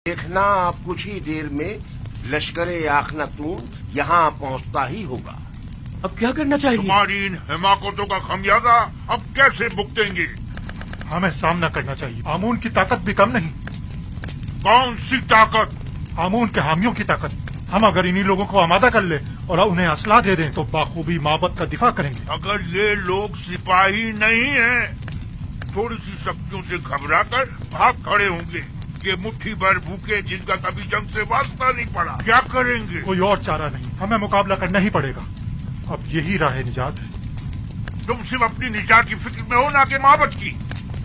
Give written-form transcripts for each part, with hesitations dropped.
देखना आप कुछ ही देर में लश्कर-ए आखनातून यहाँ पहुँचता ही होगा। अब क्या करना चाहिए? तुम्हारी इन हिमाकतों का खमियाजा अब कैसे भुगतेंगे? हमें सामना करना चाहिए। आमून की ताकत भी कम नहीं। कौन सी ताकत? आमून के हामियों की ताकत। हम अगर इन्हीं लोगों को आमादा कर ले और उन्हें असला दे दें तो बाखूबी माबद का दिफा करेंगे। अगर ये लोग सिपाही नहीं हैं, थोड़ी सी शक्तियों से घबराकर भाग खड़े होंगे। ये मुट्ठी भर भूखे जिनका कभी जंग से वास्ता नहीं पड़ा, क्या करेंगे? कोई और चारा नहीं, हमें मुकाबला करना ही पड़ेगा। अब यही राह निजात है। तुम सिर्फ अपनी निजात की फिक्र में हो, ना कि माबद की।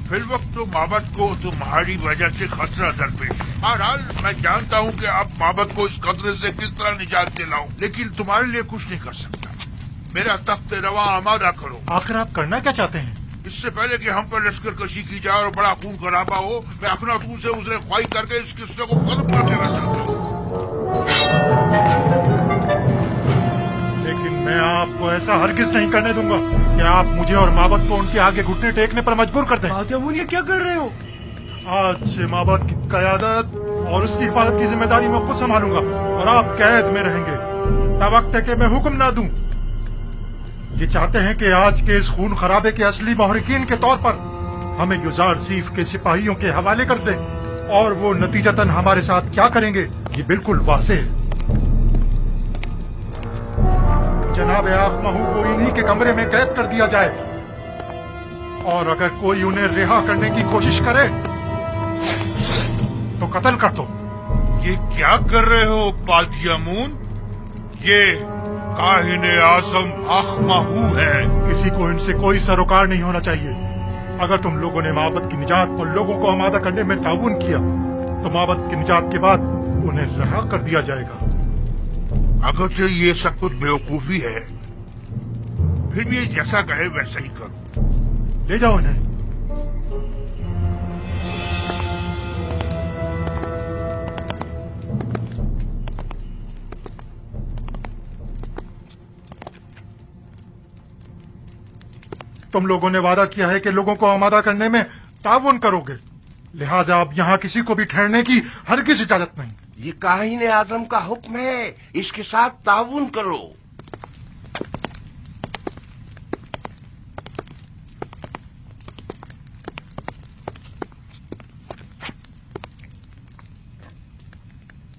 फिर वक्त तो माबद को तुम्हारी वजह से खतरा दरपेश है। बहरहाल मैं जानता हूँ कि अब माबद को इस खतरे से किस तरह निजात दिलाऊं, लेकिन तुम्हारे लिए कुछ नहीं कर सकता। मेरा तख्त रवा आमादा करो। आखिर आप करना क्या चाहते हैं? इससे पहले कि हम पर लश्कर कशी की जाए और बड़ा खून खराबा हो, मैं अखनातून से उसने ख्वाही करके इस किस्से को खत्म कर देना चाहता हूँ। लेकिन मैं आपको ऐसा हरगिज नहीं करने दूंगा कि आप मुझे और माबद को उनके आगे घुटने टेकने पर मजबूर कर दें। आमून, ये क्या कर रहे हो? आज से माबद की कयादत और उसकी हिफाजत की जिम्मेदारी मैं खुद संभालूंगा और आप कैद में रहेंगे तब वक्त है कि मैं हुक्म ना दूं। ये चाहते हैं कि आज के इस खून खराबे के असली महरिकीन के तौर पर हमें युजार सीफ के सिपाहियों के हवाले कर दें, और वो नतीजतन हमारे साथ क्या करेंगे ये बिल्कुल वाज़ेह है। जनाब आखमहू को इन्हीं के कमरे में कैद कर दिया जाए, और अगर कोई उन्हें रिहा करने की कोशिश करे तो कत्ल कर दो। ये क्या कर रहे हो पातियामून? ये काहिने आज़म आखमहू है। किसी को इनसे कोई सरोकार नहीं होना चाहिए। अगर तुम लोगों ने माबद की निजात और लोगों को आमादा करने में ताउन किया तो माबद की निजात के बाद उन्हें रिहा कर दिया जाएगा। अगरचे ये सब कुछ बेवकूफी है, फिर भी ये जैसा कहे वैसा ही करो। ले जाओ इन्हें। तुम लोगों ने वादा किया है कि लोगों को आमादा करने में ताउन करोगे, लिहाजा अब यहाँ किसी को भी ठहरने की हरगिज़ इजाजत नहीं। ये काहिने आजम का हुक्म है, इसके साथ ताउन करो।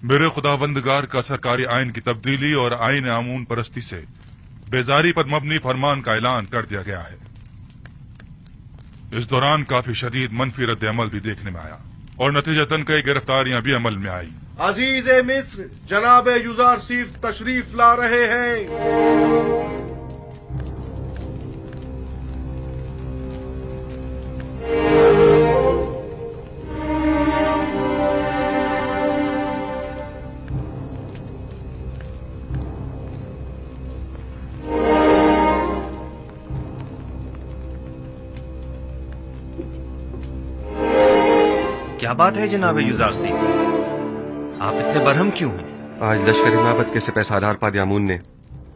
मेरे खुदाबंदगार का सरकारी आइन की तब्दीली और आइन आमून परस्ती से बेजारी पर मबनी फरमान का ऐलान कर दिया गया है। इस दौरान काफी शदीद मनफी रद्द अमल भी देखने में आया और नतीजतन कई गिरफ्तारियां भी अमल में आई। अजीज मिस्र जनाब युजार सीफ तशरीफ ला रहे हैं। क्या बात है जनाब युजार सिंह, आप इतने बरहम क्यों हैं? आज लश्कर माबद के सिपहसालार पादियामून ने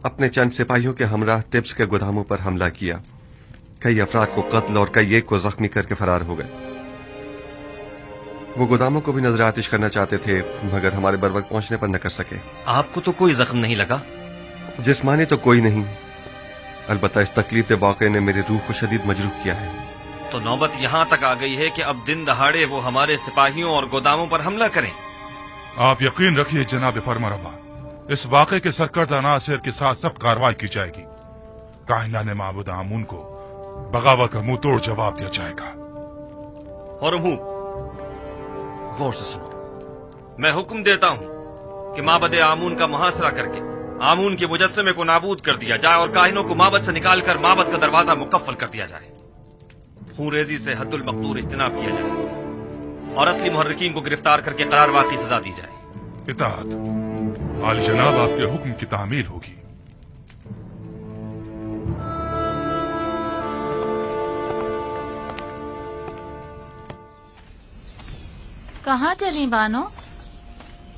अपने चंद सिपाहियों के हमराह तिब्स के गोदामों पर हमला किया। कई अफराद को कत्ल और कई एक को जख्मी करके फरार हो गए। वो गोदामों को भी नजर आतिश करना चाहते थे, मगर हमारे बर वक्त पहुंचने पर न कर सके। आपको तो कोई जख्म नहीं लगा? जिस्मानी तो कोई नहीं, अलबत्ता इस तकलीफ के वाक़े ने मेरी रूह को शदीद मजरूह किया है। तो नौबत यहाँ तक आ गई है कि अब दिन दहाड़े वो हमारे सिपाहियों और गोदामों पर हमला करें। आप यकीन रखिए जनाब फरमारवा, इस वाक़े के सरकर्दा नासिर के साथ सब कार्रवाई की जाएगी। काहिना ने माबूद आमून को बगावत का मुंह तोड़ जवाब दिया जाएगा। और गौर से सुनो, मैं हुक्म देता हूँ कि माबद आमून का मुहासरा करके आमून के मुजस्समे को नाबूद कर दिया जाए और काहिनों को माबद से निकालकर माबद का दरवाजा मुकफ्फल कर दिया जाए। खूरेजी से हद्दुल मक़दूर इज्तिनाब किया जाए और असली मुहर्रिकीन को गिरफ्तार करके करारवार की सजा दी जाए। इताअत आली जनाब, आपके हुक्म की तामील होगी। कहाँ चली बानो?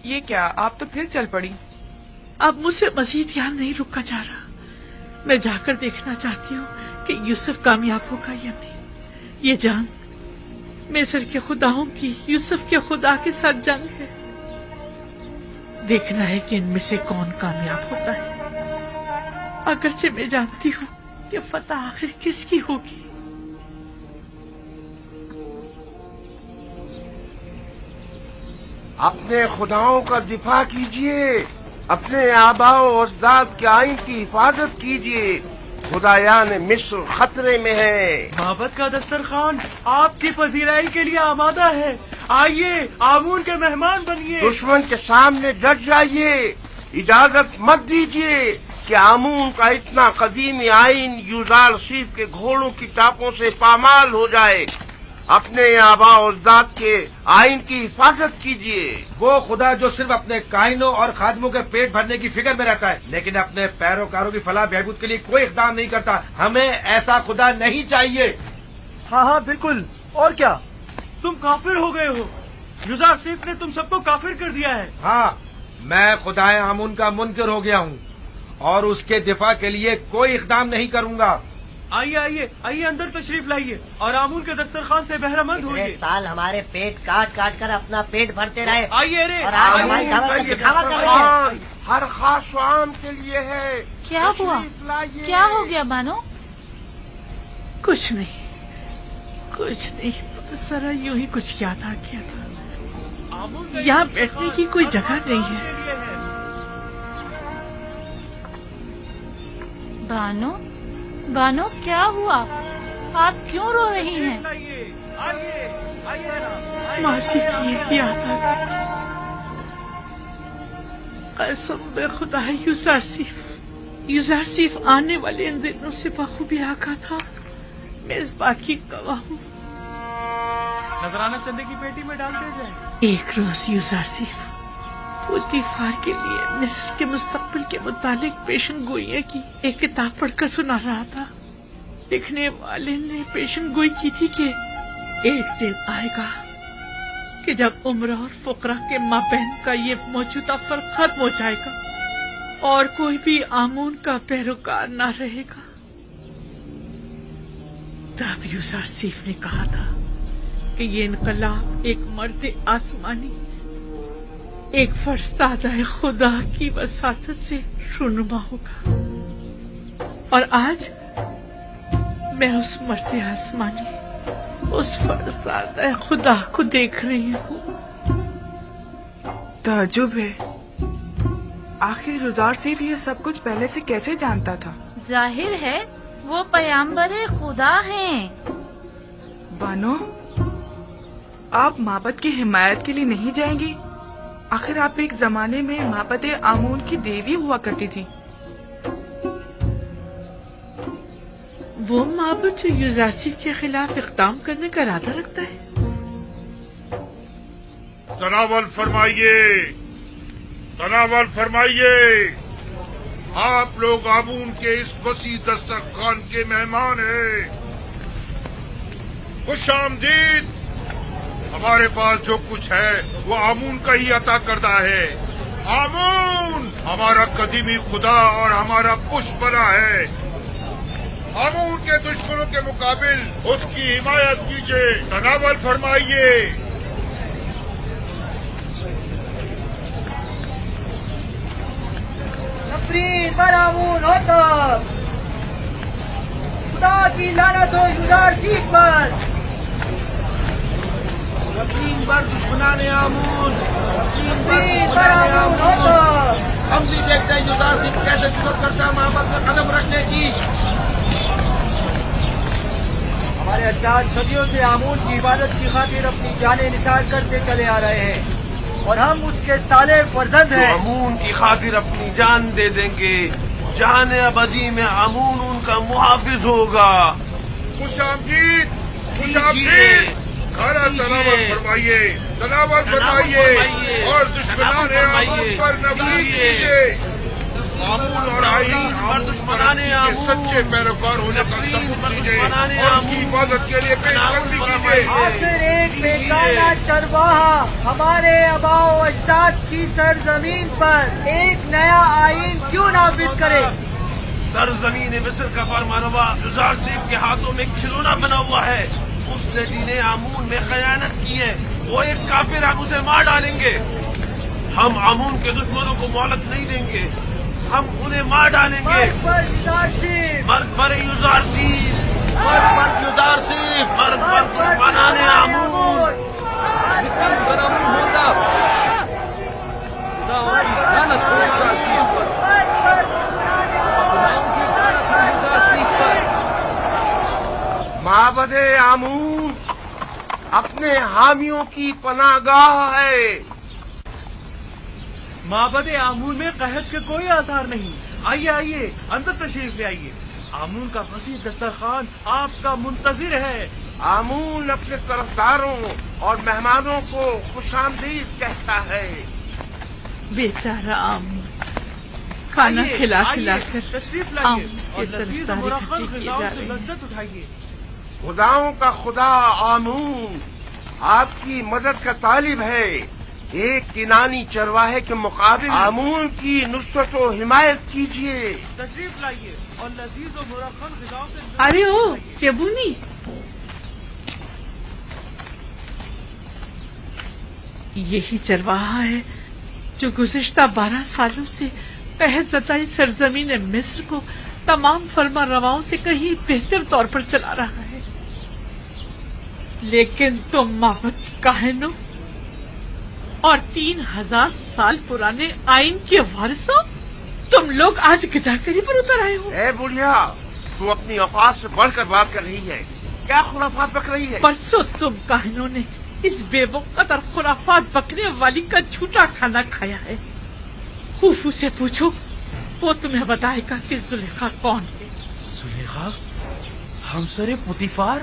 ये क्या, आप तो फिर चल पड़ी? अब मुझसे मजीद यहाँ नहीं रुका जा रहा। मैं जाकर देखना चाहती हूँ कि यूसुफ कामयाब होगा या नहीं। ये जान मिस्र के खुदाओं की यूसुफ के खुदा के साथ जंग है। देखना है कि इनमें से कौन कामयाब होता है। अगरचे मैं जानती हूँ कि फतह आखिर किसकी होगी। अपने खुदाओं का दिफा कीजिए, अपने आबाओ और अजदाद के आइन की हिफाजत कीजिए। खुदायान मिस्र खतरे में है। माबद का दस्तरखान आपकी पजीराई के लिए आमादा है। आइए, आमून के मेहमान बनिए। दुश्मन के सामने डट जाइए। इजाजत मत दीजिए कि आमून का इतना कदीमी आइन यूजारसीफ के घोड़ों की टापों से पामाल हो जाए। अपने आबा और अजदाद के आइन की हिफाजत कीजिए। वो खुदा जो सिर्फ अपने कायनों और खादमों के पेट भरने की फिक्र में रहता है, लेकिन अपने पैरोकारों की फलाह बहबूद के लिए कोई इक़दाम नहीं करता। हमें ऐसा खुदा नहीं चाहिए। हाँ, बिल्कुल। और क्या, तुम काफिर हो गए हो। यूजारसीफ ने तुम सबको काफिर कर दिया है। हाँ, मैं खुदाए आमून का मुनकर हो गया हूँ और उसके दिफा के लिए कोई इक़दाम नहीं करूँगा। आइए आइए आइए, अंदर तशरीफ लाइए और आमून के दस्तरखान से बहरामंद होइए। साल हमारे पेट काट काट कर अपना पेट भरते रहे। आइए रे, और आज हमारी दावत का दिखावा कर रहे हैं। हर खास आम के लिए है। क्या हुआ? क्या हो गया बानो? कुछ नहीं, जरा यूं ही कुछ याद आ गया था। यहाँ बैठने की कोई जगह नहीं है। बानो क्या हुआ? आप क्यों रो रही हैं? मासी की याद आ गई। कसम बे खुदा है, यूजारसीफ आने वाले इन दिनों से बखूबी आका था। मैं इस बात की गवाह हूँ। नजराना चंदे की पेटी में डाल दिया जाए। एक रोज यूजारसीफ पुतिफार के लिए मिस्र के मुस्तकबिल के मुतालिक पेशन गोइयां की एक किताब पढ़कर सुना रहा था। लिखने वाले ने पेशन गोई की थी कि एक दिन आएगा कि जब उम्र और फुकरा के माबैन का ये मौजूदा फर्क खत्म हो जाएगा और कोई भी आमून का पैरोकार ना रहेगा। तब यूसुफ ने कहा था कि ये इनकलाब एक मर्द आसमानी, एक फरसादा खुदा की वसातत से रुनुमा होगा। और आज मैं उस मर्द आसमानी, उस फरसादा खुदा को देख रही हूँ। ताज्जुब है, आखिर यूसुफ ये सब कुछ पहले से कैसे जानता था? जाहिर है वो पैगंबर खुदा हैं। बानो, आप माबद की हिमायत के लिए नहीं जाएंगी? आखिर आप एक जमाने में माबद आमून की देवी हुआ करती थी। वो माबद जो यूसुफ के खिलाफ इक़दाम करने का इरादा रखता है। तनावल फरमाइए, तनावल फरमाइए। आप लोग आमून के इस वसी दस्तरखान के मेहमान हैं। खुश आमदीद। हमारे पास जो कुछ है वो आमून का ही अता करता है। आमून हमारा कदीमी खुदा और हमारा पुष्प बना है। आमून के दुश्मनों के मुकाबिल उसकी हिमायत कीजिए। तनावल फरमाइए। आमून होता खुदा की लानत हो यूसुफ पर। दुश्मनाने आमून, हम भी देखते हैं यूसुफ कैसे जुर्रत करता है माबद में कदम रखने की। हमारे अजदाद सदियों से आमून की इबादत की खातिर अपनी जानें निसार करते चले आ रहे हैं और हम उसके साले फर्जंद हैं। आमून की खातिर अपनी जान दे देंगे। जान अबदी में आमून उनका मुहाफिज होगा। खुश आमदीद, खुश आमदीद। खाना तनावल फरमाइए, तनावल फरमाइए और दुश्मनाने आमून पर नफरत कीजिए। आमून और आईन दुश्मनाने के सच्चे पैरोकार होने का सबूत दीजिए और उसकी हिफाजत के लिए पेशकदमी कीजिए। आखिर एक बेगाना चरवाहा हमारे आबाओ अजदाद की सरजमीन पर एक नया आईन क्यों नाफिज करे? सरजमीन मिस्र का फरमानवा यूसुफ के हाथों में खिलौना बना हुआ है। उसने दीन आमून में खयानत की है। वो एक काफिर, हम उसे मार डालेंगे। हम आमून के दुश्मनों को मोहलत नहीं देंगे, हम उन्हें मार डालेंगे। मर्द पर युजारसीफ, मर्द पर युजारसीफ, मर्द पर दुश्मनाने आमून। माबदे आमून अपने हामियों की पनाहगाह है। माबदे आमून में कहत के कोई आसार नहीं। आइए आइए, अंदर तशरीफ ले आइए। आमून का वसीह दस्तरखान आपका मुंतजिर है। आमून अपने तरफदारों और मेहमानों को खुशामदीद कहता है। बेचारा आमून खाना खिला खिला कर तशरीफ लाइए आमून और की लजीज तरफदारी मुरक्कब खट्टी की ग़िज़ाओं जा से रही है। लज्जत उठाइए। खुदाओं का खुदा आमून आपकी मदद का तालिब है। एक किनानी चरवाहे के मुकाबिल आमून की नुसरत व हिमायत कीजिए। तशरीफ लाइए और लजीज और मुरक्कब ग़िज़ाओं से अरे ओ केबुनी, यही चरवाहा है जो गुज़िश्ता 12 सालों से कहज़ताई सरजमीन मिस्र को तमाम फर्मा रवाओं से कहीं बेहतर तौर पर चला रहा है। लेकिन तुम माबद काहिनों और 3000 साल पुराने आइन के वारिसों, तुम लोग आज गिदाकरी पर उतर आए हो। ए बुढ़िया, तू अपनी औकात से बढ़कर बात कर रही है। क्या खुराफात बक रही है? परसों तुम काहिनों ने इस बेवकूफ और खुराफात बकने वाली का झूठा खाना खाया है। खूफू से पूछो, वो तुम्हें बताएगा कि जुलेखा कौन है। जुलेखा हमसरे पुतिफार?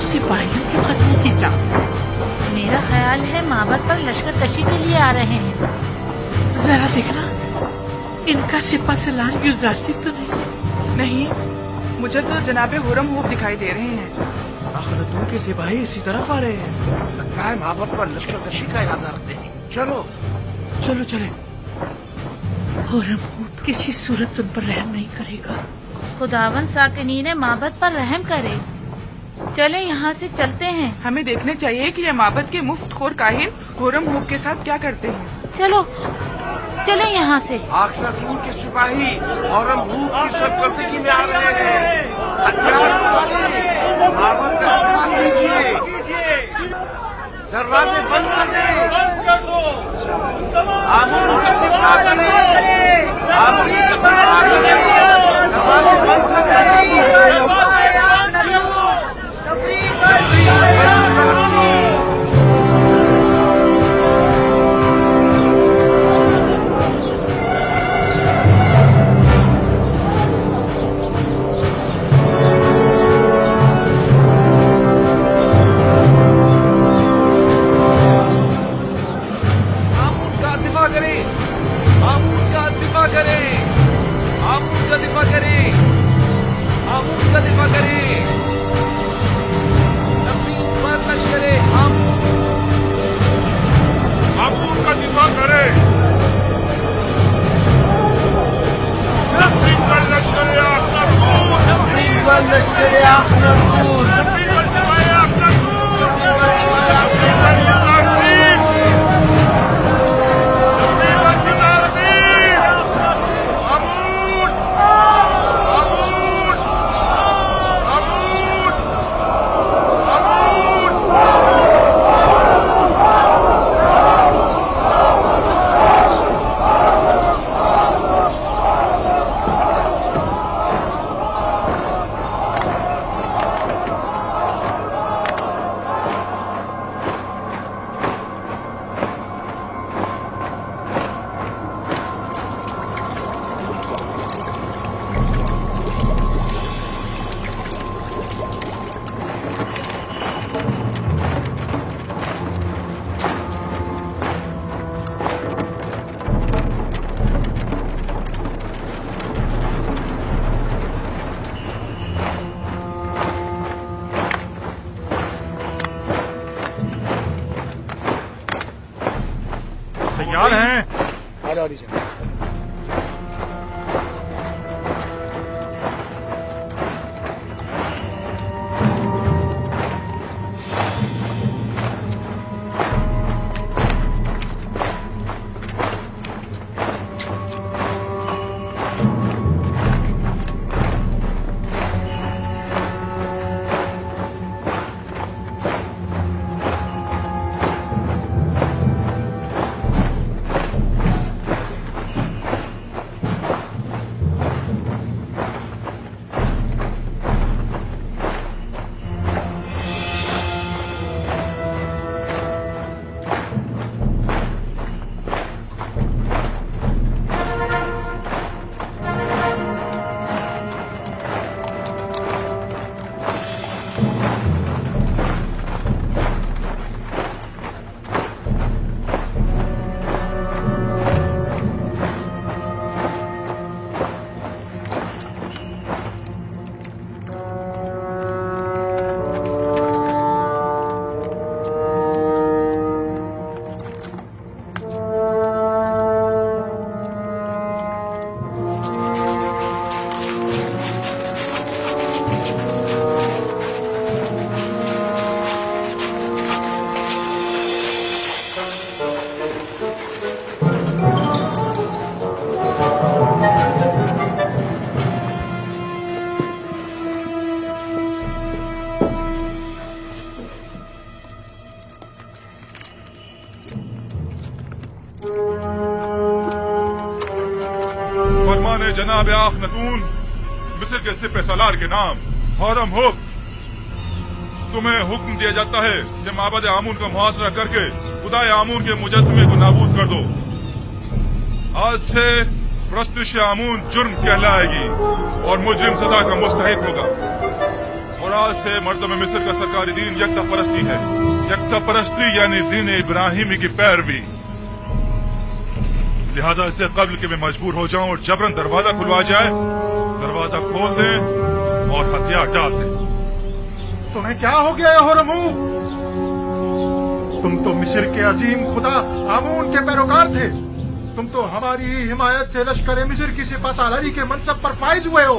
सिपाहियों के खत्म की जा। मेरा ख्याल है माबद पर लश्कर कशी के लिए आ रहे हैं। जरा देखना, इनका सिपा सलार युजारसीफ तो नहीं, मुझे तो जनाबे हुरम होप दिखाई दे रहे हैं। आखिरतों के सिपाही इसी तरफ आ रहे हैं। लगता है माबद पर लश्कर कशी का इरादा रखते हैं। चलो चलो चले। हुरम होप किसी सूरत उन पर रहम नहीं करेगा। खुदावन साकिनी ने माबद पर रहम करे। चले यहाँ से चलते हैं। हमें देखने चाहिए कि ये माबद के मुफ्तखोर काहिन हुरम होप के साथ क्या करते हैं। चलो चले यहाँ से। आखिरतून के सिपाही और हम भूख की सरकर्दगी में आ रहे हैं। हथियार उठाइए, माबद का सामान लीजिए, दरवाजे बंद कर दें, आमून का दिफा करें, आमून का दिफा करें, दरवाजे बंद कर दें। तैयार हैं? आ जाओ नीचे। जनाब आखनतून मिस्र के सिपह सालार के नाम हौरम हुक तुम्हें हुक्म दिया जाता है कि माबद आमून का मुहासरा करके खुदाए आमून के मुजस्समे को नाबूद कर दो। आज से प्रस्तुश आमून जुर्म कहलाएगी और मुजरिम सजा का मुस्तहिक होगा। और आज से मर्दम मिस्र का सरकारी दीन यकता परस्ती है। यकता परस्ती यानी दीन इब्राहिमी की पैरवी। लिहाजा इससे कबल के मैं मजबूर हो जाऊं और जबरन दरवाजा खुलवा जाए, दरवाजा खोल दें और हथियार डाल दें। तुम्हें क्या हो गया होरमू? तुम तो मिस्र के अजीम खुदा आमून के पैरोकार थे। तुम तो हमारी ही हिमायत से लश्कर मिस्र की सिपह सालारी के मनसब पर फाइज हुए हो।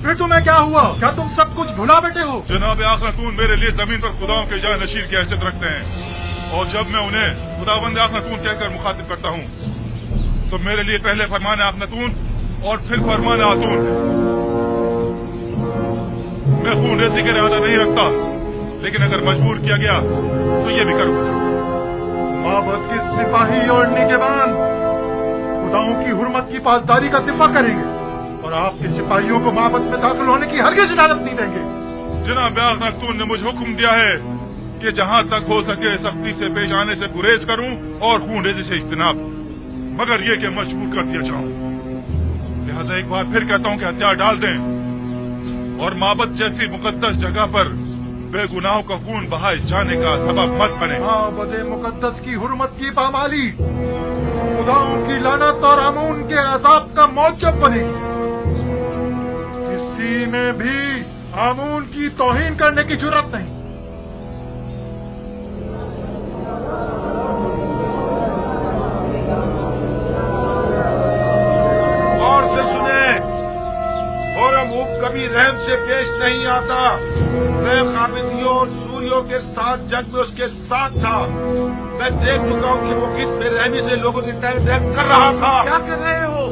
फिर तुम्हें क्या हुआ? क्या तुम सब कुछ भुला बैठे हो? जनाब आखनतून मेरे लिए जमीन पर खुदाओं के जान नशीर की हैसियत रखते हैं और जब मैं उन्हें खुदाबंद आखनतून कहकर मुखातिब करता हूँ तो मेरे लिए पहले फरमान आखनतून और फिर फरमान आतून है। मैं खून रेजी का इरादा नहीं रखता, लेकिन अगर मजबूर किया गया तो ये भी करूंगा। माबद की सिपाही और निगहबान खुदाओं की हुर्मत की पासदारी का दिफा करेंगे और आपके सिपाहियों को माबद में दाखिल होने की हरगिज़ इजाजत नहीं देंगे। जनाब आखनतून ने मुझे हुक्म दिया है कि जहां तक हो सके सख्ती से पेश आने से गुरेज करूं और खून रेजी से इज्तनाब, मगर ये कि मजबूर कर दिया जाऊं। लिहाजा एक बार फिर कहता हूं कि हथियार डाल दें और माबद जैसी मुकद्दस जगह पर बेगुनाहों का खून बहाए जाने का सबब मत बने। माबद मुकद्दस की हुर्मत की पामाली खुदाओं की लानत और आमून के अजाब का मौजब बनेगी। किसी में भी आमून की तौहीन करने की जुर्रत नहीं। कभी रहम से पेश नहीं आता। मैं खामिदियों और सूरियों के साथ जंग में उसके साथ था। मैं देख चुका हूँ कि वो किस बेरहमी से लोगों की तय कर रहा था। क्या कर रहे हो?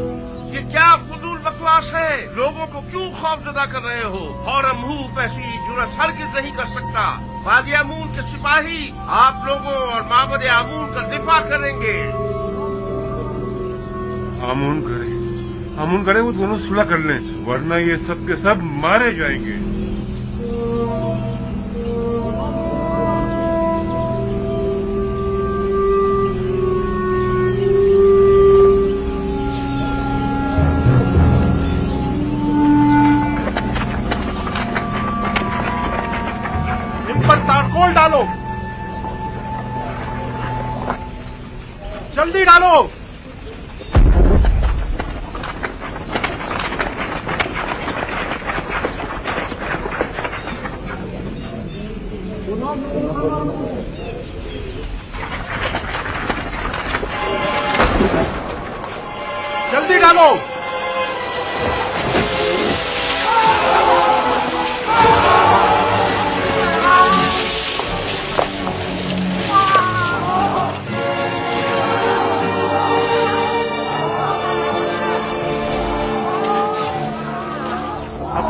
ये क्या फजूल बकवास है? लोगों को क्यों खौफजदा कर रहे हो? हौरम हुक ऐसी जुर्रत हरगिज़ नहीं कर सकता। वादी आमून के सिपाही आप लोगों और माबद आमून का दिफा करेंगे। आमून करे वो दोनों सुलह कर लें, वरना ये सब के सब मारे जाएंगे। इन पर ताड़कोल डालो, जल्दी डालो।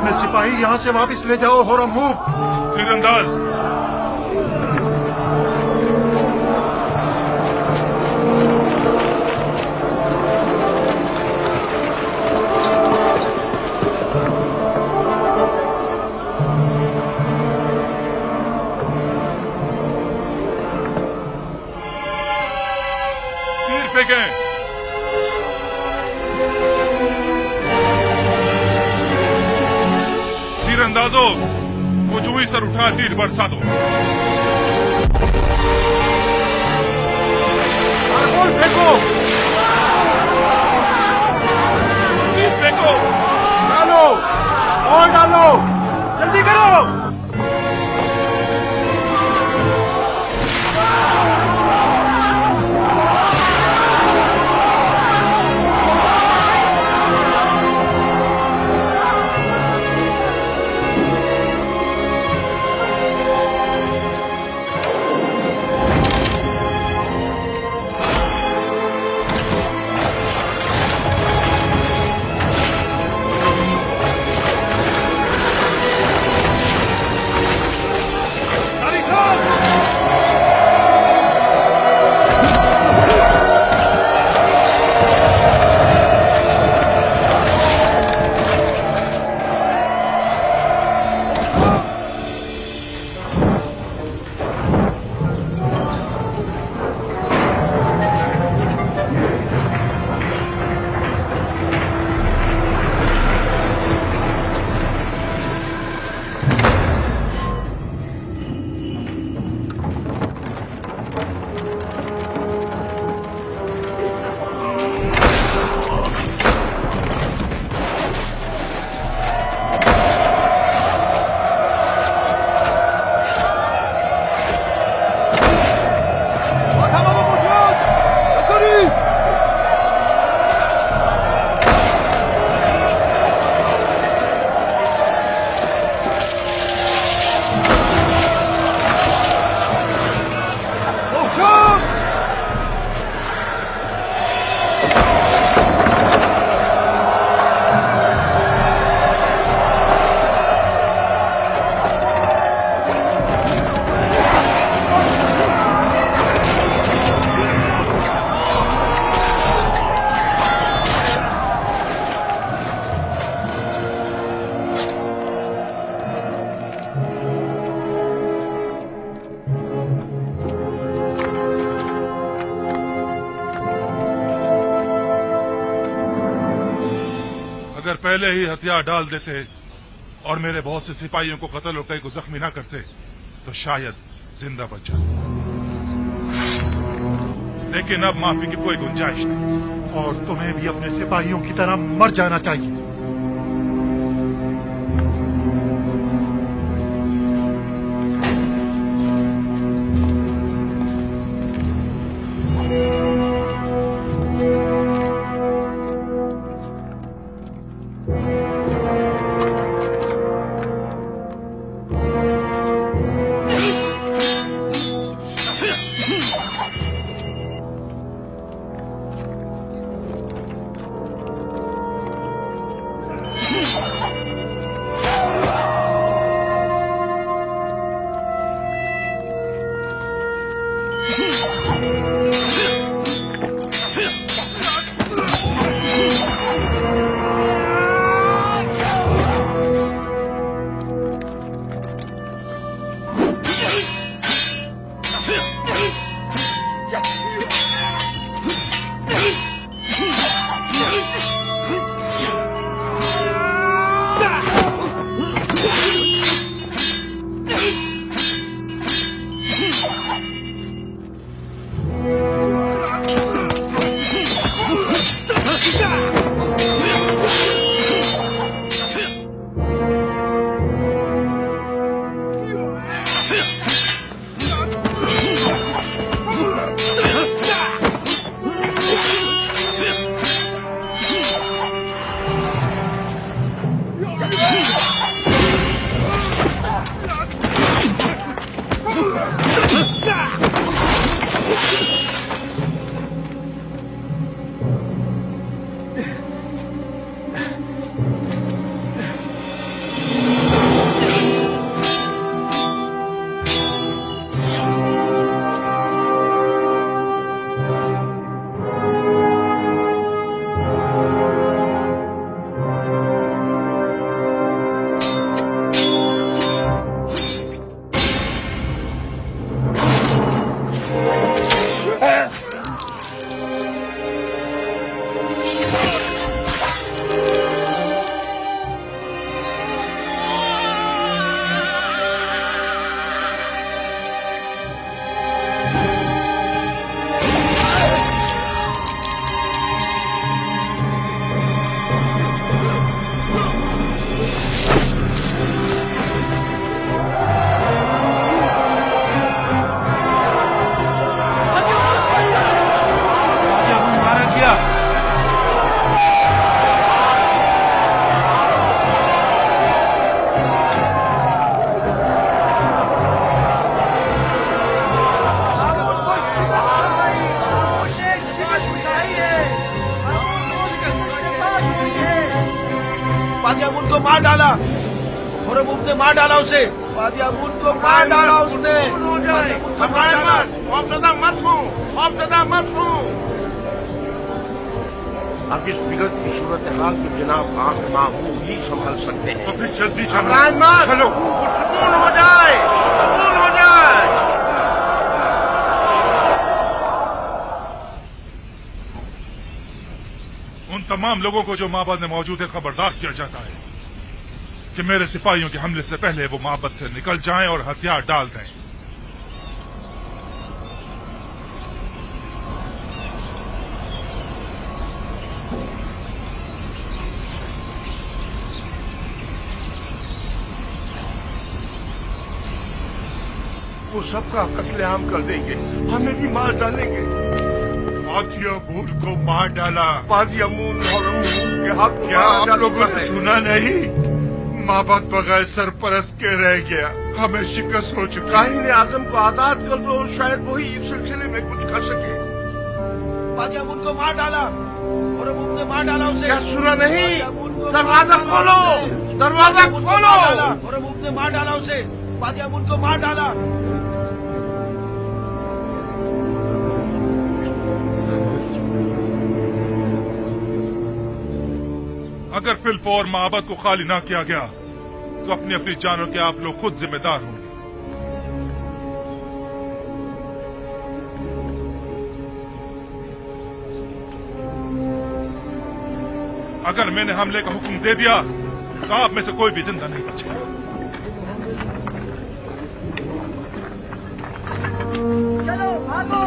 अपने सिपाही यहाँ से वापस ले जाओ होरमुख। तीरंदाज तीर फेंके। तीरंदाजों हुजूमी सर उठा तीर बरसा दो। मार्बल फेंको, तीर फेंको। डालो और डालो, जल्दी करो। अगर पहले ही हथियार डाल देते और मेरे बहुत से सिपाहियों को कत्ल और कई को जख्मी न करते तो शायद जिंदा बच जाते, लेकिन अब माफी की कोई गुंजाइश नहीं। और तुम्हें भी अपने सिपाहियों की तरह मर जाना चाहिए। डाला और उसने मार डाला उसे बाजी अमून को मार डाला उसने हो जाए हमारे पास खौफजदा मत हो अब इस बिगड़ती सूरत हाल की जनाब आंख माहू ही संभल सकते हैं। तो फिर जल्दी चलो सुकून हो जाए। उन तमाम लोगों को जो माबद में मौजूद है खबरदार किया जाता है कि मेरे सिपाहियों के हमले से पहले वो माबद से निकल जाएं और हथियार डाल दें। वो सबका कत्लेआम कर देंगे, हमें भी मार डालेंगे। पाजी अमून को मार डाला। पाजी अमून और अमून के हाथ क्या आप लोगों ने सुना नहीं? माबद बगैर सरपरस्त के रह गया, हमें शिकस्त हो चुकी। काहिन आजम को आजाद कर दो, शायद वही इस सिलसिले में कुछ कर सके। पाजी अमून को मार डाला और अमून ने मार डाला उसे। क्या सुना नहीं? दरवाजा खोलो और अमून ने मार डाला उसे। पाजी अमून को मार डाला। अगर फिलफौर माबद को खाली ना किया गया तो अपनी अपनी जानों के आप लोग खुद जिम्मेदार होंगे। अगर मैंने हमले का हुक्म दे दिया तो आप में से कोई भी जिंदा नहीं बचेगा।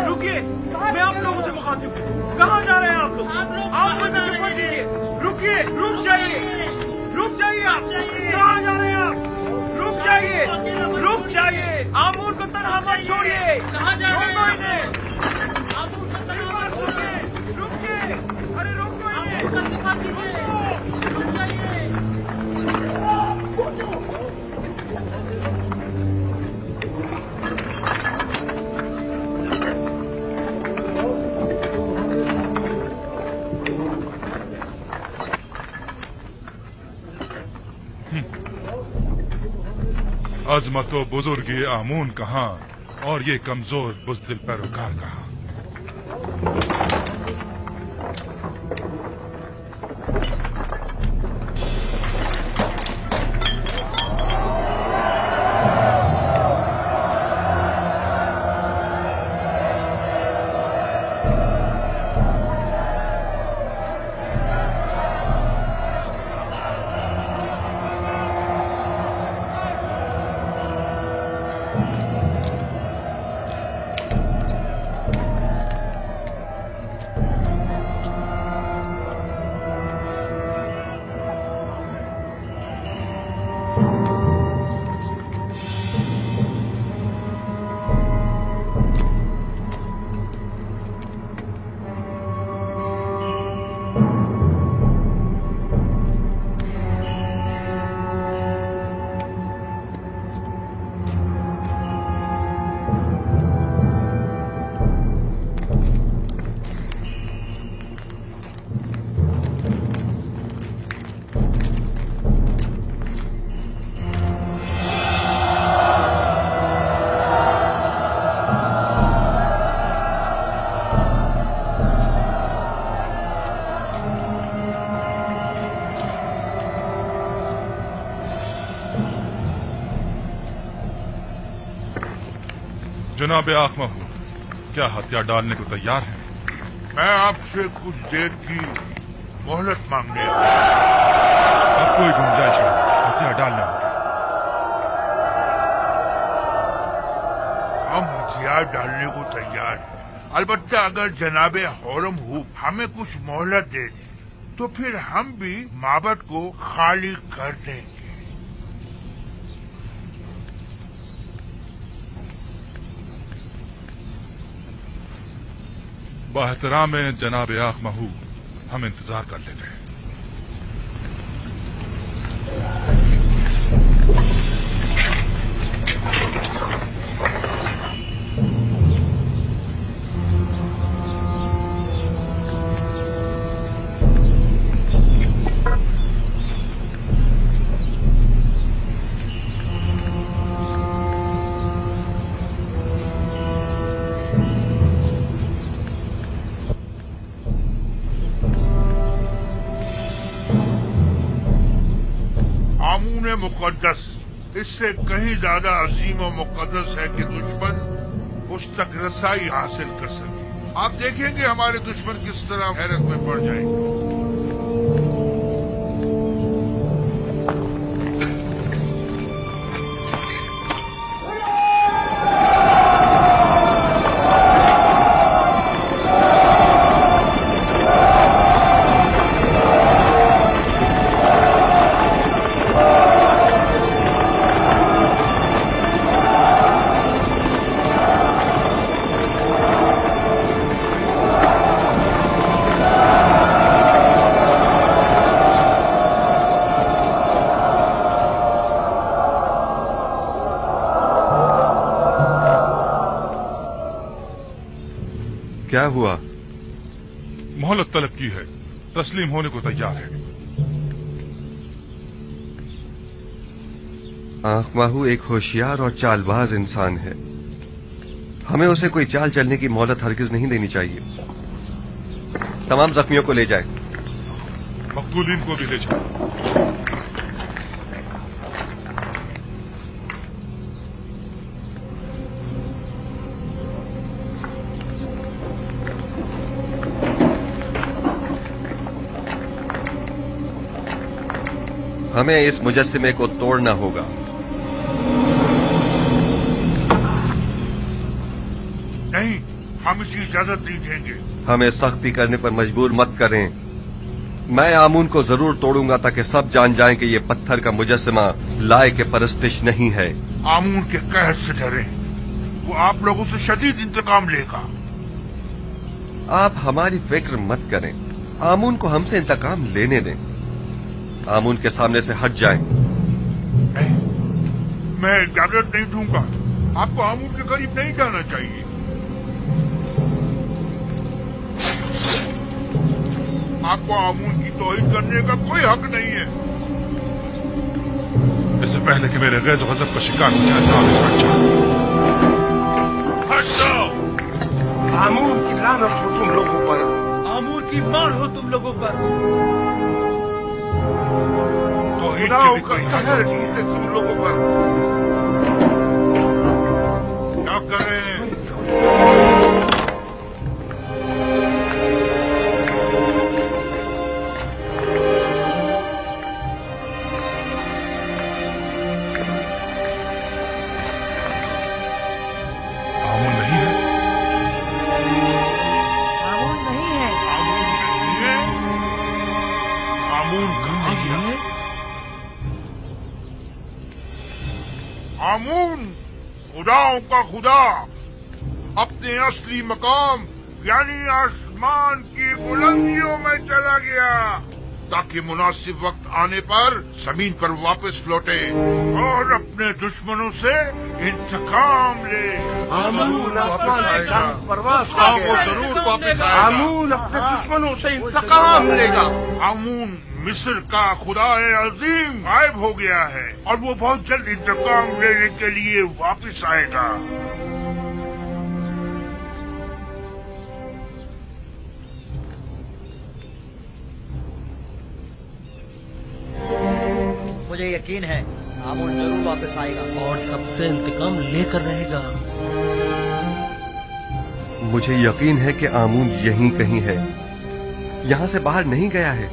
रुकिए, मैं आप लोगों से मुखातिब हूँ। कहाँ जा रहे हैं आप लोग? आप मुझे रिपोर्ट दीजिए। रुकिए, रुक जाइए आप। कहाँ जा रहे हैं आप? रुक जाइए। आमूर को तनहा मत छोड़िए। कहाँ जा रहे हैं? आमूर को तनहा मत छोड़िए। रुकिए, अरे रुक जाइए। अजमत व बुजुर्गी आमून कहाँ और ये कमजोर बुज़दिल पैरोकार कहाँ? जनाब आखमा हो, क्या हथियार डालने को तैयार हैं? मैं आपसे कुछ देर की मोहलत मांगने अब कोई गुंजाइश नहीं, हथियार डालना होगा। हम हथियार डालने को तैयार हैं, अलबत्ता अगर जनाबे हौरम हूब हमें कुछ मोहलत दे दे तो फिर हम भी माबद को खाली कर देंगे। बाहतराम जनाब आख महू, हम इंतजार कर लेते हैं। मुकद्दस इससे कहीं ज्यादा अजीम और मुकद्दस है कि दुश्मन उस तक रसाई हासिल कर सके। आप देखेंगे हमारे दुश्मन किस तरह हैरत में पड़ जाएंगे। क्या हुआ? मोहलत तलब की है, तस्लीम होने को तैयार है। आंख माहू एक होशियार और चालबाज इंसान है। हमें उसे कोई चाल चलने की मोहलत हरगिज नहीं देनी चाहिए। तमाम जख्मियों को ले जाए। मकतूलीन को भी ले जाए। हमें इस मुजस्सिमे को तोड़ना होगा। नहीं, हम इसकी इजाजत नहीं देंगे। हमें सख्ती करने पर मजबूर मत करें। मैं आमून को जरूर तोड़ूंगा ताकि सब जान जाएं कि ये पत्थर का मुजस्सिमा लाए के परस्तिश नहीं है। आमून के कहर से डरें, वो आप लोगों से शदीद इंतकाम लेगा। आप हमारी फिक्र मत करें, आमून को हमसे इंतकाम लेने दें। आमून के सामने से हट जाएं। नहीं, मैं इजाजत नहीं दूंगा। आपको आमून के करीब नहीं जाना चाहिए। आपको आमून की तौहीन करने का कोई हक नहीं है। इससे पहले कि मेरे गैज़ गज़ब का शिकार हो जाए, साहब इस बच्चा हट जाओ। आमून की लानत हो तुम लोगों पर। आमून की मार हो तुम लोगों पर। खुदाओं का कहर है तुम लोगों पर। क्या करें? आमून नहीं है। आमून नहीं है। आमून नहीं है। आमून कहाँ गया? आमून खुदाओं का खुदा अपने असली मकाम यानी आसमान की बुलंदियों में चला गया ताकि मुनासिब वक्त आने पर जमीन पर वापस लौटे और अपने दुश्मनों से इंतकाम ले। आमून आसमान में चांद परवास कर हाँ, गया। वो जरूर वापस आएगा। आमून अपने दुश्मनों से इंतकाम लेगा। आमून मिस्र का खुदा अजीम गायब हो गया है और वो बहुत जल्द इंतकाम लेने के लिए वापस आएगा। मुझे यकीन है आमून जरूर वापस आएगा और सबसे इंतकाम लेकर रहेगा। मुझे यकीन है कि आमून यहीं कहीं है, यहां से बाहर नहीं गया है।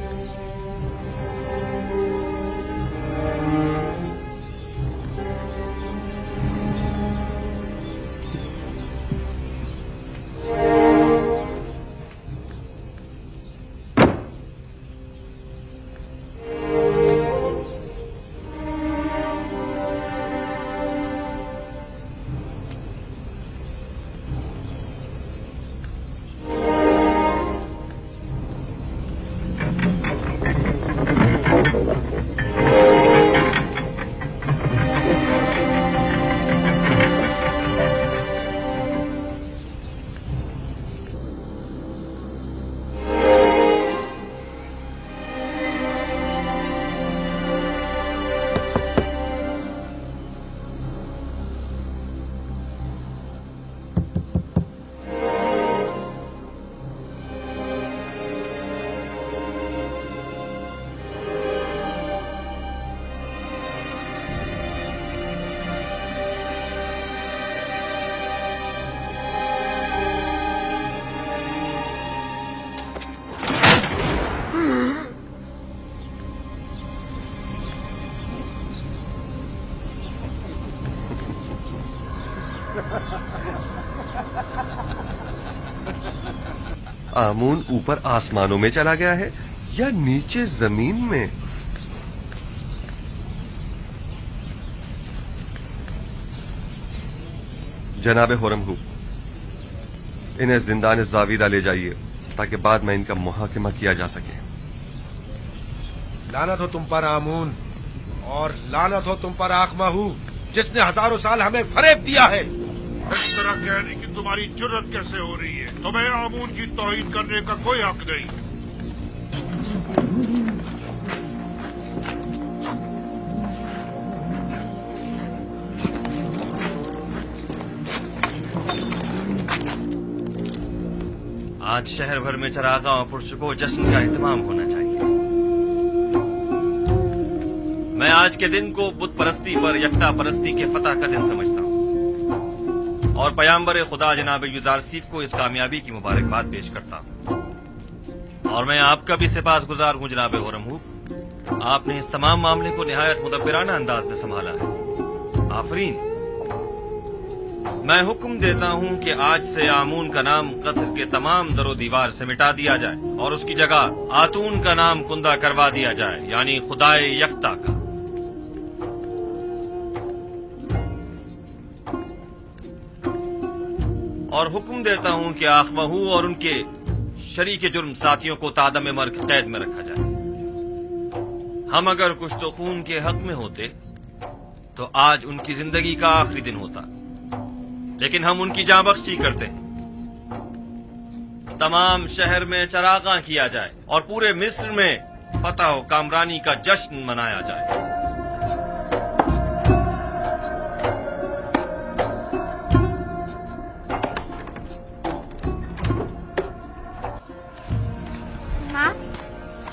आमून ऊपर आसमानों में चला गया है या नीचे जमीन में? जनाब हुरमहू, इन्हें जिंदान जावीरा ले जाइए ताकि बाद में इनका मुहाकिमा किया जा सके। लानत हो तुम पर आमून, और लानत हो तुम पर आखमाहू, जिसने हजारों साल हमें फरेब दिया है। इस तरह कहने की तुम्हारी जुर्रत कैसे हो रही है? तुम्हें आमून की तौहीन करने का कोई हक नहीं। आज शहर भर में चरागां और पुरस्कों जश्न का एहतमाम होना चाहिए। मैं आज के दिन को बुत परस्ती पर यकता परस्ती के फतह का दिन समझता हूँ और पयाम्बर खुदा जनाब युजारसीफ को इस कामयाबी की मुबारकबाद पेश करता हूँ। और मैं आपका भी सिपासगुजार हूँ जनाब हुरमहू, आपने इस तमाम मामले को निहायत मुदब्बिराना अंदाज में संभाला है। आफरीन। मैं हुक्म देता हूँ कि आज से आमून का नाम कसर के तमाम दरो दीवार से मिटा दिया जाए और उसकी जगह आतून का नाम कुंदा करवा दिया जाए, यानी खुदाए यकता का। और हुक्म देता हूँ कि आखमहू और उनके शरीके जुर्म साथियों को तादम मर्ग कैद में रखा जाए। हम अगर कुछ तो खून के हक में होते तो आज उनकी जिंदगी का आखिरी दिन होता, लेकिन हम उनकी जाँ बख्शी करते हैं। तमाम शहर में चरागां किया जाए और पूरे मिस्र में फतह व कामरानी का जश्न मनाया जाए।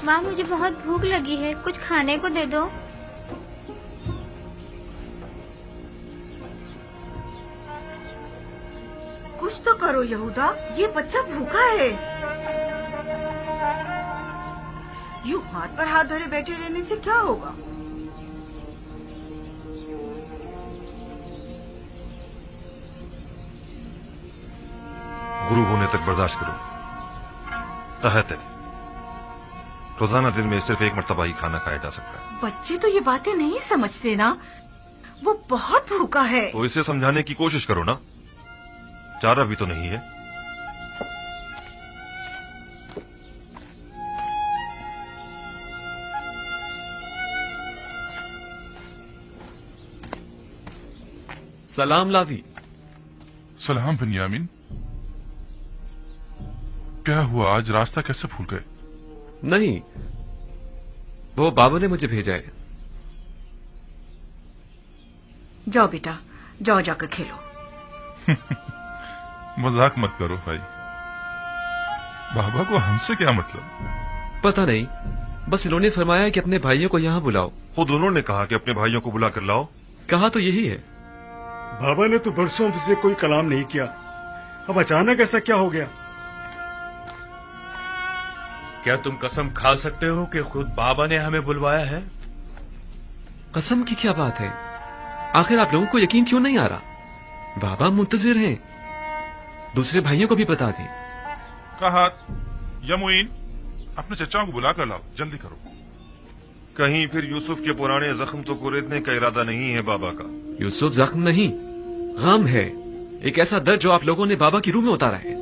माँ, मुझे बहुत भूख लगी है, कुछ खाने को दे दो। कुछ तो करो यहूदा, ये बच्चा भूखा है। यूं हाथ पर हाथ धरे बैठे रहने से क्या होगा? गुरु होने तक बर्दाश्त करो। तहत है, रोजाना दिन में सिर्फ एक मर्तबा ही खाना खाया जा सकता है। बच्चे तो ये बातें नहीं समझते ना, वो बहुत भूखा है। तो इसे समझाने की कोशिश करो ना, चारा भी तो नहीं है। सलाम लावी। सलाम बिन्यामीन। क्या हुआ, आज रास्ता कैसे भूल गए? नहीं, वो बाबा ने मुझे भेजा है। जाओ बेटा, जाओ जाकर खेलो। मजाक मत करो भाई, बाबा को हमसे क्या मतलब? पता नहीं, बस इन्होंने फरमाया कि अपने भाइयों को यहाँ बुलाओ। खुद उन्होंने कहा कि अपने भाइयों को बुला कर लाओ। कहा तो यही है। बाबा ने तो बरसों से कोई कलाम नहीं किया, अब अचानक ऐसा क्या हो गया? क्या तुम कसम खा सकते हो कि खुद बाबा ने हमें बुलवाया है? कसम की क्या बात है? आखिर आप लोगों को यकीन क्यों नहीं आ रहा? बाबा मुंतजिर हैं, दूसरे भाइयों को भी बता दें। कहा यमुइन, अपने चचाओं को बुला कर लाओ, जल्दी करो। कहीं फिर यूसुफ के पुराने जख्म तो कुरेदने का इरादा नहीं है बाबा का? यूसुफ जख्म नहीं, गम है, एक ऐसा दर्द जो आप लोगों ने बाबा की रूह में उतारा है।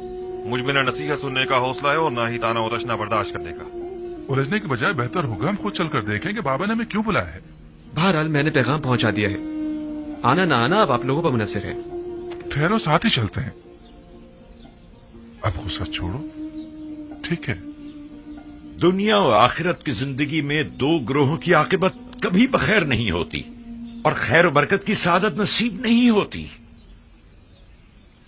मुझ में न नसीहत सुनने का हौसला है और ना ही ताना और रचना बर्दाश्त करने का। उलझने के बजाय बेहतर होगा हम खुद चलकर देखें कि बाबा ने हमें क्यों बुलाया है। बहरहाल मैंने पैगाम पहुंचा दिया है, आना ना आना अब आप लोगों पर मुनसिर है। ठहरो, साथ ही चलते हैं। अब गुस्सा छोड़ो, ठीक है? दुनिया और आखिरत की जिंदगी में दो ग्रोहों की आकिबत कभी बखैर नहीं होती और खैर बरकत की सादत नसीब नहीं होती।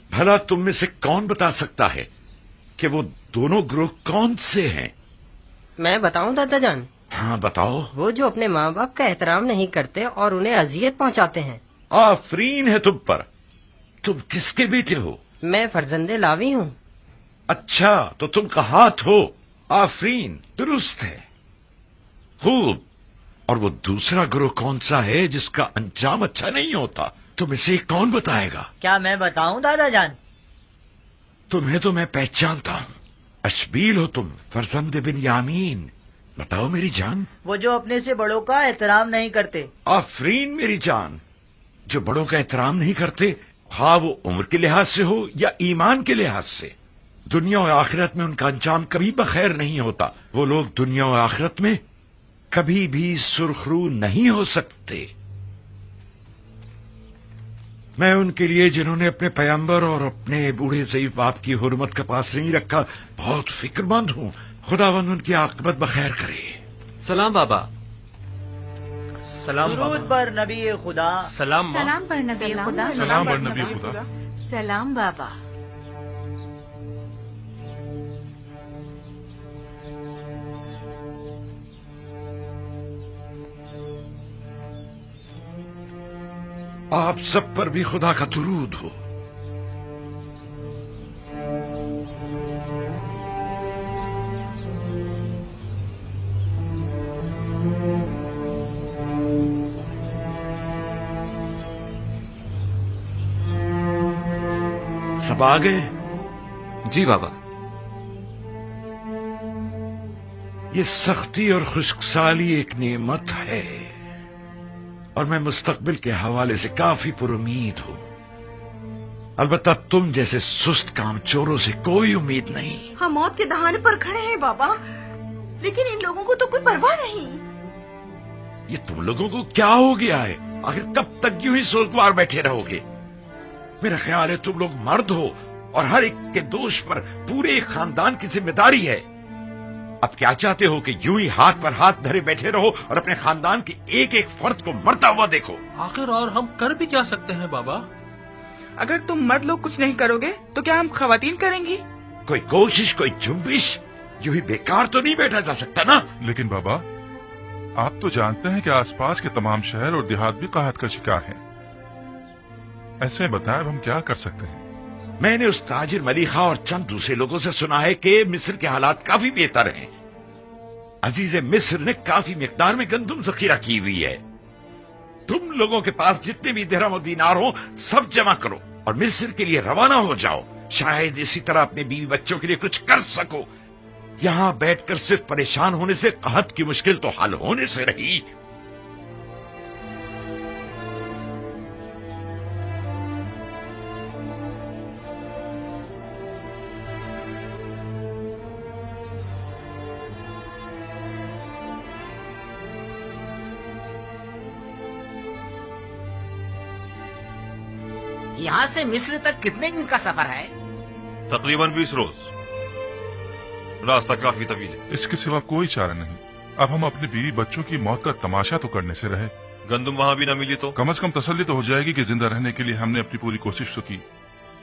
भला तुम में से कौन बता सकता है कि वो दोनों ग्रोह कौन से हैं? मैं बताऊं दादा जान? हाँ बताओ। वो जो अपने माँ बाप का एहतराम नहीं करते और उन्हें अजियत पहुंचाते हैं। आफरीन है तुम पर। तुम किसके बेटे हो? मैं फर्जंदे लावी हूँ। अच्छा, तो तुम कहात हो। आफरीन, दुरुस्त है, खूब। और वो दूसरा ग्रोह कौन सा है जिसका अंजाम अच्छा नहीं होता? तुम इसे कौन बताएगा? क्या मैं बताऊं दादा जान? तुम्हें तो मैं पहचानता हूँ। अशबील हो तुम, फरजंद बिन यामीन। बताओ मेरी जान। वो जो अपने से बड़ों का एहतराम नहीं करते। आफरीन मेरी जान। जो बड़ों का एहतराम नहीं करते, हाँ वो उम्र के लिहाज से हो या ईमान के लिहाज से, दुनिया और आखिरत में उनका अंजाम कभी बखैर नहीं होता। वो लोग दुनिया और आखिरत में कभी भी सुरखरू नहीं हो सकते। मैं उनके लिए जिन्होंने अपने पैगंबर और अपने बूढ़े ज़ईफ बाप की हुर्मत का पास नहीं रखा बहुत फिक्रमंद हूँ। खुदावंद उनकी आकबत बखैर करे। सलाम बाबा। सलाम दुरूद पर नबी खुदा। सलाम पर नबी खुदा। सलाम पर नबी खुदा। सलाम बाबा। आप सब पर भी खुदा का दुरूद हो। सब आ गए? जी बाबा। ये सख्ती और खुशकसाली एक नेमत है और मैं मुस्तकबिल के हवाले से काफी पुरुमीद हूँ। अलबत्ता तुम जैसे सुस्त कामचोरों से कोई उम्मीद नहीं। हम मौत के दहाने पर खड़े हैं बाबा, लेकिन इन लोगों को तो कोई परवाह नहीं। ये तुम लोगों को क्या हो गया है? आखिर कब तक यूं ही सोचवार बैठे रहोगे? मेरा ख्याल है तुम लोग मर्द हो और हर एक के दोष पर पूरे एक खानदान की जिम्मेदारी है। अब क्या चाहते हो कि यूं ही हाथ पर हाथ धरे बैठे रहो और अपने खानदान के एक एक फर्द को मरता हुआ देखो? आखिर और हम कर भी क्या सकते हैं बाबा? अगर तुम मर्द लोग कुछ नहीं करोगे तो क्या हम खवातीन करेंगी? कोई कोशिश, कोई जुम्बिश यूं ही बेकार तो नहीं बैठा जा सकता ना। लेकिन बाबा, आप तो जानते हैं कि आसपास के तमाम शहर और देहात भी काहत का शिकार हैं। ऐसे बताएं अब हम क्या कर सकते हैं? मैंने उस ताजिर मलिखा और चंद दूसरे लोगों से सुना है कि मिस्र के हालात काफी बेहतर हैं। अजीज मिस्र ने काफी मिकदार में गंदम जखीरा की हुई है। तुम लोगों के पास जितने भी दिरहम और दीनार हो सब जमा करो और मिस्र के लिए रवाना हो जाओ। शायद इसी तरह अपने बीवी बच्चों के लिए कुछ कर सको। यहाँ बैठकर सिर्फ परेशान होने से कहत की मुश्किल तो हल होने से रही। यहाँ से मिस्र तक कितने दिन का सफर है? तकरीबन 20 रोज। रास्ता काफी तवील है। इसके सिवा कोई चारा नहीं। अब हम अपनी बीवी बच्चों की मौत का तमाशा तो करने से रहे। गंदम वहाँ भी न मिली तो कम से कम तसल्ली तो हो जाएगी कि जिंदा रहने के लिए हमने अपनी पूरी कोशिश तो की।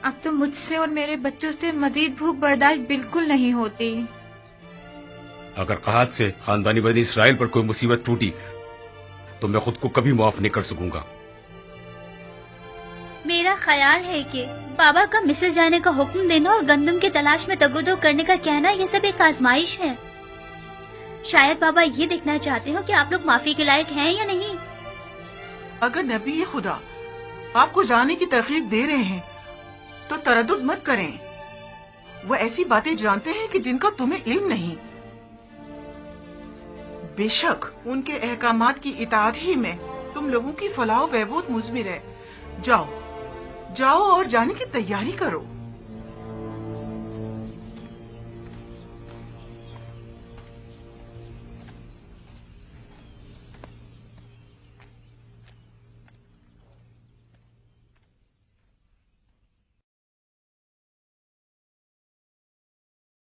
अब तो मुझसे और मेरे बच्चों से मजीद भूख बर्दाश्त बिल्कुल नहीं होती। अगर कहत से खानदानी बनी इसराइल पर कोई मुसीबत टूटी तो मैं खुद को कभी माफ नहीं कर सकूंगा। मेरा ख्याल है कि बाबा का मिस्र जाने का हुक्म देना और गंदम की तलाश में तगोदो करने का कहना ये सब एक आजमाइश है। शायद बाबा ये देखना चाहते हो कि आप लोग माफी के लायक हैं या नहीं। अगर नबी खुदा आपको जाने की तरकीब दे रहे हैं तो तरद्दुद मत करें। वो ऐसी बातें जानते हैं कि जिनका तुम्हें इल्म नहीं। बेशक उनके अहकामात की इताअत ही में तुम लोगों की फलाह व बहबूद मुज़मिर है। जाओ और जाने की तैयारी करो।